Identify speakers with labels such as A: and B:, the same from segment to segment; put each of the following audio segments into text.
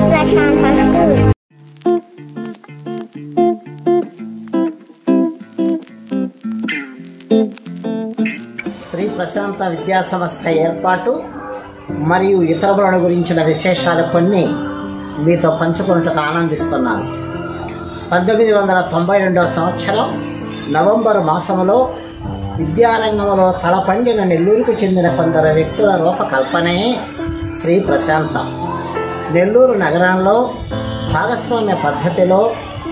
A: ప్రశాంత స్కూల్.
B: శ్రీ ప్రశాంత విద్యా సంస్థ ఏర్పాటు మరియు ఇతరుల గురించిన విశేషాలు కొన్ని మీతో పంచుకున్నట్టుగా ఆనందిస్తున్నాను. 1992 సంవత్సరం నవంబర్ మాసంలో విద్యారంగంలో తలపండిన నెల్లూరుకు చెందిన కొందరు వ్యక్తుల రూపకల్పనే శ్రీ ప్రశాంత. నెల్లూరు నగరంలో భాగస్వామ్య పద్ధతిలో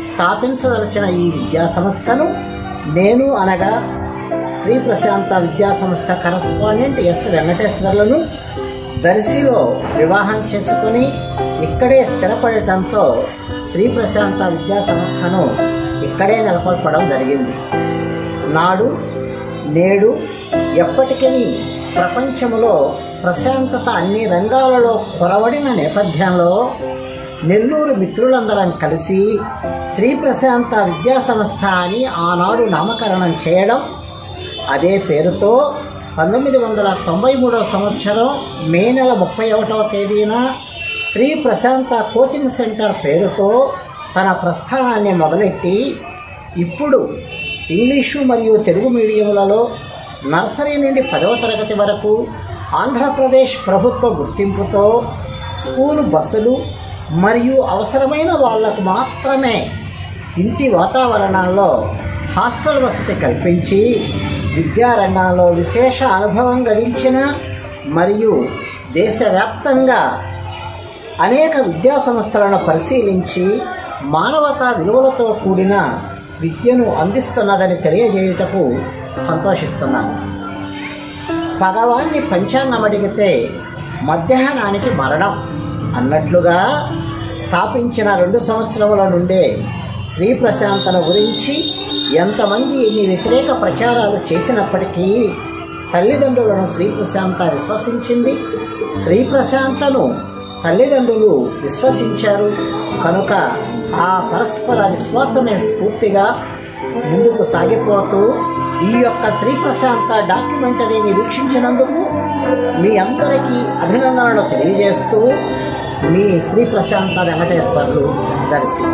B: స్థాపించదలిచిన ఈ విద్యా సంస్థను నేను అనగా శ్రీ ప్రశాంత విద్యా సంస్థ కరస్పాండెంట్ ఎస్ వెంకటేశ్వర్లను దర్శిలో వివాహం చేసుకుని ఇక్కడే స్థిరపడటంతో శ్రీ ప్రశాంత విద్యా సంస్థను ఇక్కడే నెలకొల్పడం జరిగింది. నాడు నేడు ఎప్పటికీ ప్రపంచంలో ప్రశాంతత అన్ని రంగాలలో కొరవడిన నేపథ్యంలో నెల్లూరు మిత్రులందరం కలిసి శ్రీ ప్రశాంత విద్యా సంస్థ అని ఆనాడు నామకరణం చేయడం, అదే పేరుతో 1993 సంవత్సరం మే నెల 31వ తేదీన శ్రీ ప్రశాంత కోచింగ్ సెంటర్ పేరుతో తన ప్రస్థానాన్ని మొదలెట్టి ఇప్పుడు ఇంగ్లీషు మరియు తెలుగు మీడియంలలో నర్సరీ నుండి 10వ తరగతి వరకు ఆంధ్రప్రదేశ్ ప్రభుత్వ గుర్తింపుతో స్కూలు బస్సులు మరియు అవసరమైన వాళ్లకు మాత్రమే ఇంటి వాతావరణంలో హాస్టల్ వసతి కల్పించి విద్యారంగంలో విశేష అనుభవం గడించిన మరియు దేశవ్యాప్తంగా అనేక విద్యా సంస్థలను పరిశీలించి మానవతా విలువలతో కూడిన విద్యను అందిస్తున్నదని తెలియజేయుటకు సంతోషిస్తున్నాను. భగవాన్ని పంచాంగం అడిగితే మధ్యాహ్నానికి మరణం అన్నట్లుగా స్థాపించిన 2 సంవత్సరముల నుండే శ్రీ ప్రశాంతను గురించి ఎంతమంది ఎన్ని వ్యతిరేక ప్రచారాలు చేసినప్పటికీ తల్లిదండ్రులను శ్రీ ప్రశాంత విశ్వసించింది. శ్రీ ప్రశాంతను తల్లిదండ్రులు విశ్వసించారు కనుక ఆ పరస్పర విశ్వాసమే స్ఫూర్తిగా ముందుకు సాగిపోతూ ఈ యొక్క శ్రీ ప్రశాంత డాక్యుమెంటరీని వీక్షించినందుకు మీ అందరికీ అభినందనలు తెలియజేస్తూ మీ శ్రీ ప్రశాంత Venkateswarlu Darsi.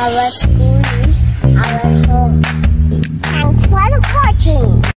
A: Our school is our home. Thanks for watching.